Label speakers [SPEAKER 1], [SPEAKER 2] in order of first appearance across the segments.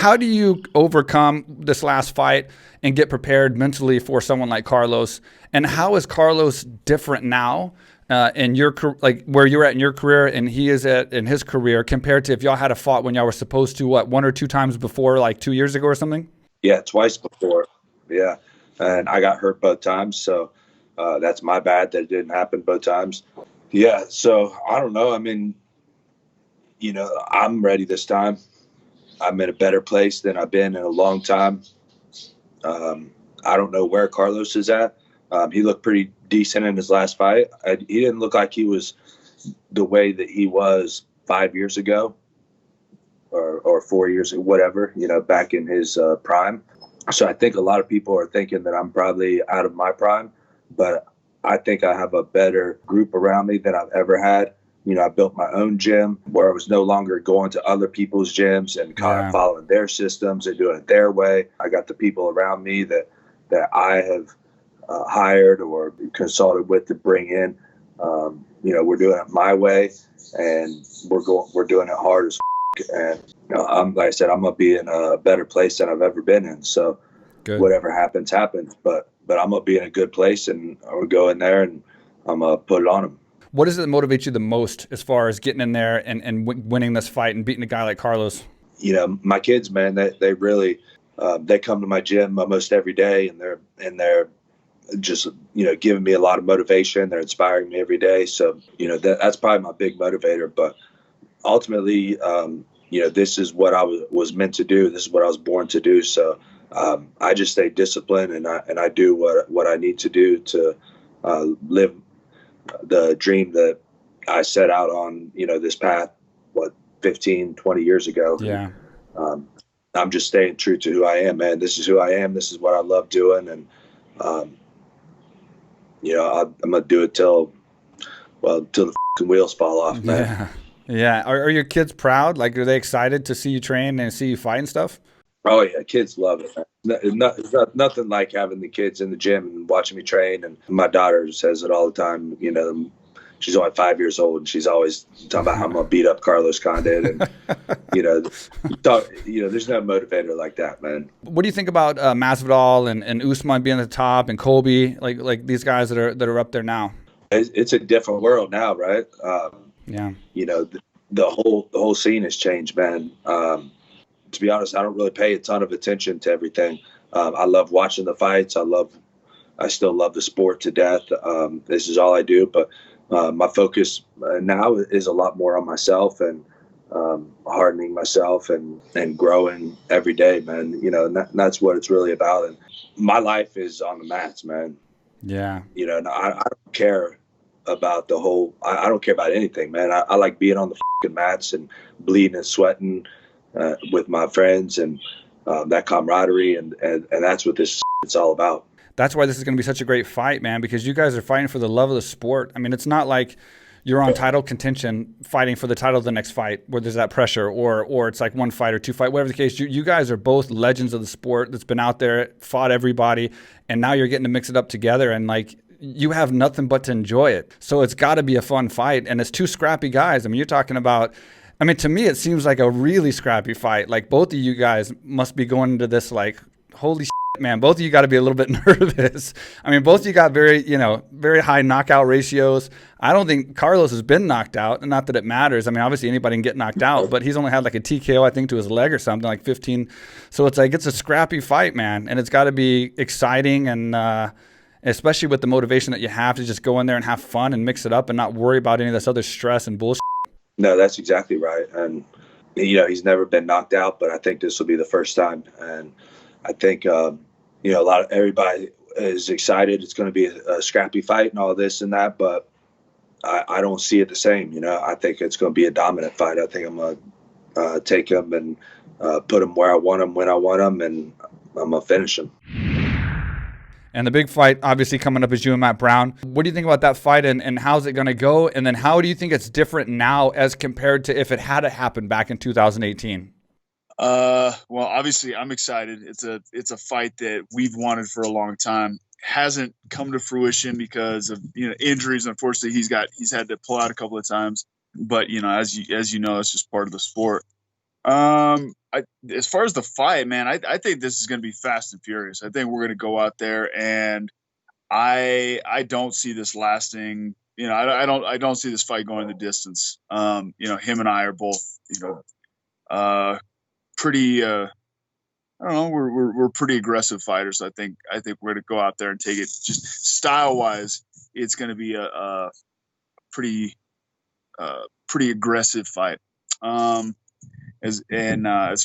[SPEAKER 1] how do you overcome this last fight and get prepared mentally for someone like Carlos? And how is Carlos different now in your like where you're at in your career and he is at in his career compared to if y'all had a fought when y'all were supposed to, what, 1 or 2 times before, like 2 years ago or something?
[SPEAKER 2] Yeah, twice before. Yeah, and I got hurt both times, so that's my bad that it didn't happen both times. Yeah, so I don't know. I mean, I'm ready this time. I'm in a better place than I've been in a long time. I don't know where Carlos is at. He looked pretty decent in his last fight. He didn't look like he was the way that he was 5 years ago or 4 years, whatever, back in his prime. So I think a lot of people are thinking that I'm probably out of my prime, but I think I have a better group around me than I've ever had. I built my own gym where I was no longer going to other people's gyms and kind of following their systems and doing it their way. I got the people around me that I have hired or consulted with to bring in. We're doing it my way, and we're doing it hard as and like I said, I'm gonna be in a better place than I've ever been in. So whatever happens, but I'm gonna be in a good place, and I'll go in there and I'm gonna put it on them.
[SPEAKER 1] What is it that motivates you the most as far as getting in there and winning this fight and beating a guy like Carlos?
[SPEAKER 2] My kids, man, they really they come to my gym almost every day, and they're just giving me a lot of motivation. They're inspiring me every day. So that's probably my big motivator. But ultimately, this is what I was meant to do. This is what I was born to do. So I just stay disciplined, and I do what I need to do to live the dream that I set out on, this path, 15, 20 years ago.
[SPEAKER 1] Yeah.
[SPEAKER 2] I'm just staying true to who I am, man. This is who I am. This is what I love doing. And, I'm going to do it till the fucking wheels fall off, man.
[SPEAKER 1] Yeah. Are your kids proud? Like, are they excited to see you train and see you fight and stuff?
[SPEAKER 2] Oh yeah, kids love it. It's nothing like having the kids in the gym and watching me train. And my daughter says it all the time. She's only 5 years old, and she's always talking about how I'm gonna beat up Carlos Condit. And there's no motivator like that, man.
[SPEAKER 1] What do you think about Masvidal and Usman being at the top and Colby, like these guys that are up there now?
[SPEAKER 2] It's a different world now, right?
[SPEAKER 1] Yeah.
[SPEAKER 2] The whole scene has changed, man. To be honest, I don't really pay a ton of attention to everything. I love watching the fights. I still love the sport to death. This is all I do, but my focus now is a lot more on myself and hardening myself and growing every day, man. And that's what it's really about. And my life is on the mats, man.
[SPEAKER 1] Yeah.
[SPEAKER 2] And I don't care about I don't care about anything, man. I like being on the fucking mats and bleeding and sweating with my friends and that camaraderie, and that's what this it's all about.
[SPEAKER 1] That's why this is going to be such a great fight, man, because you guys are fighting for the love of the sport. I mean, it's not like you're on title contention fighting for the title of the next fight where there's that pressure, or it's like one fight or two fight, whatever the case. You guys are both legends of the sport that's been out there, fought everybody, and now you're getting to mix it up together, and like you have nothing but to enjoy it. So it's got to be a fun fight, and it's two scrappy guys. I mean, you're talking about, to me, it seems like a really scrappy fight. Like, both of you guys must be going into this like, holy shit, man, both of you got to be a little bit nervous. I mean, both of you got very high knockout ratios. I don't think Carlos has been knocked out, and not that it matters. I mean, obviously anybody can get knocked out, but he's only had like a TKO, I think, to his leg or something, like 15. So it's like, it's a scrappy fight, man, and it's got to be exciting, and especially with the motivation that you have to just go in there and have fun and mix it up and not worry about any of this other stress and bullshit.
[SPEAKER 2] No, that's exactly right. And, he's never been knocked out, but I think this will be the first time. And I think, everybody is excited. It's going to be a scrappy fight and all this and that, but I don't see it the same. I think it's going to be a dominant fight. I think I'm going to take him and put him where I want him, when I want him, and I'm going to finish him.
[SPEAKER 1] And the big fight, obviously, coming up is you and Matt Brown. What do you think about that fight, and how's it going to go? And then how do you think it's different now as compared to if it had happened back in 2018?
[SPEAKER 3] Well, obviously, I'm excited. It's a fight that we've wanted for a long time. Hasn't come to fruition because of injuries. Unfortunately, he's had to pull out a couple of times. But as you know, it's just part of the sport. I as far as the fight, man, I think this is going to be fast and furious. I think we're going to go out there, and I don't see this lasting. I don't see this fight going the distance. Him and I are both, pretty. I don't know. We're pretty aggressive fighters. I think we're going to go out there and take it. Just style wise, it's going to be a pretty aggressive fight. As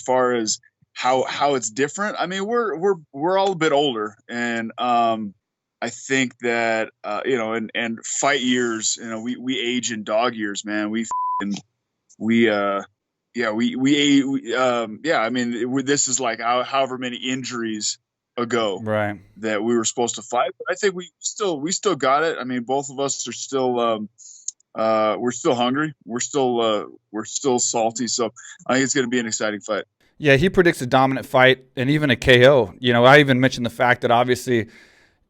[SPEAKER 3] far as how it's different, I mean, we're all a bit older, and I think that and fight years, we age in dog years, man. I mean, this is like however many injuries ago,
[SPEAKER 1] right,
[SPEAKER 3] that we were supposed to fight. But I think we still got it. I mean, both of us are still we're still hungry. We're still salty. So I think it's going to be an exciting fight.
[SPEAKER 1] Yeah, he predicts a dominant fight and even a KO. I even mentioned the fact that obviously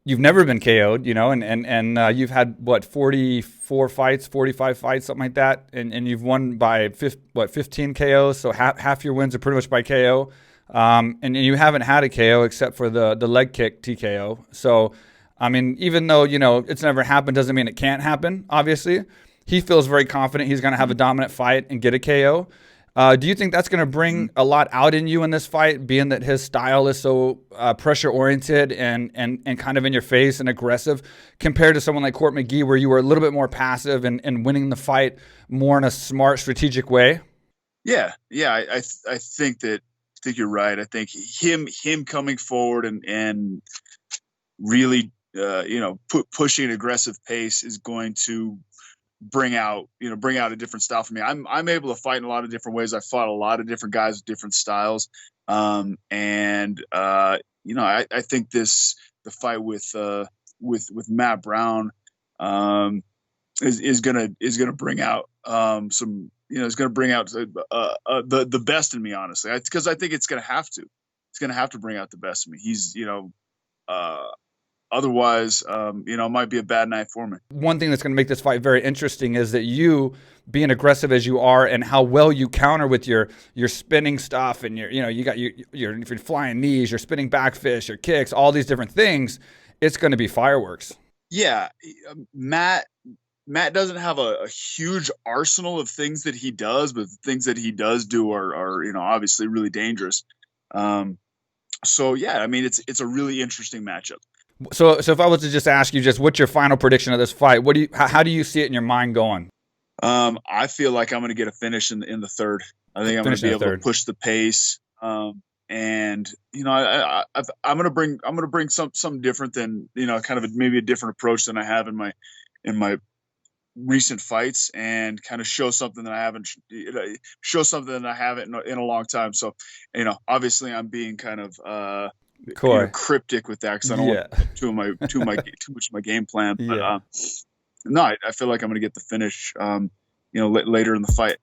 [SPEAKER 1] you've never been KO'd, and you've had 44 fights, 45 fights, something like that, and you've won by 15 KOs. So half your wins are pretty much by KO, and you haven't had a KO except for the leg kick TKO. So, I mean, even though it's never happened, doesn't mean it can't happen. Obviously, he feels very confident he's going to have a dominant fight and get a KO. Do you think that's going to bring a lot out in you in this fight, being that his style is so pressure-oriented and kind of in your face and aggressive, compared to someone like Court McGee, where you were a little bit more passive and winning the fight more in a smart, strategic way?
[SPEAKER 3] Yeah. I think you're right. I think him coming forward and really pushing an aggressive pace is going to bring out a different style for me. I'm able to fight in a lot of different ways. I fought a lot of different guys with different styles. I think the fight with Matt Brown is gonna bring out some, it's gonna bring out the best in me, honestly, because I think it's gonna have to bring out the best in me. He's otherwise, it might be a bad night for me.
[SPEAKER 1] One thing that's going to make this fight very interesting is that you, being aggressive as you are, and how well you counter with your spinning stuff, and you got your flying knees, your spinning back fist, your kicks, all these different things. It's going to be fireworks.
[SPEAKER 3] Yeah, Matt doesn't have a huge arsenal of things that he does, but the things that he does do are obviously really dangerous. So yeah, I mean, it's a really interesting matchup.
[SPEAKER 1] So if I was to just ask you, what's your final prediction of this fight? How do you see it in your mind going?
[SPEAKER 3] I feel like I'm going to get a finish in the third. I think I'm going to be able to push the pace. I'm going to bring something different than, kind of maybe a different approach than I have in my recent fights, and kind of show something that I haven't in a long time. So, obviously I'm being kind of, cryptic with that, because I don't want too much of my game plan. But no, I feel like I'm going to get the finish, later in the fight.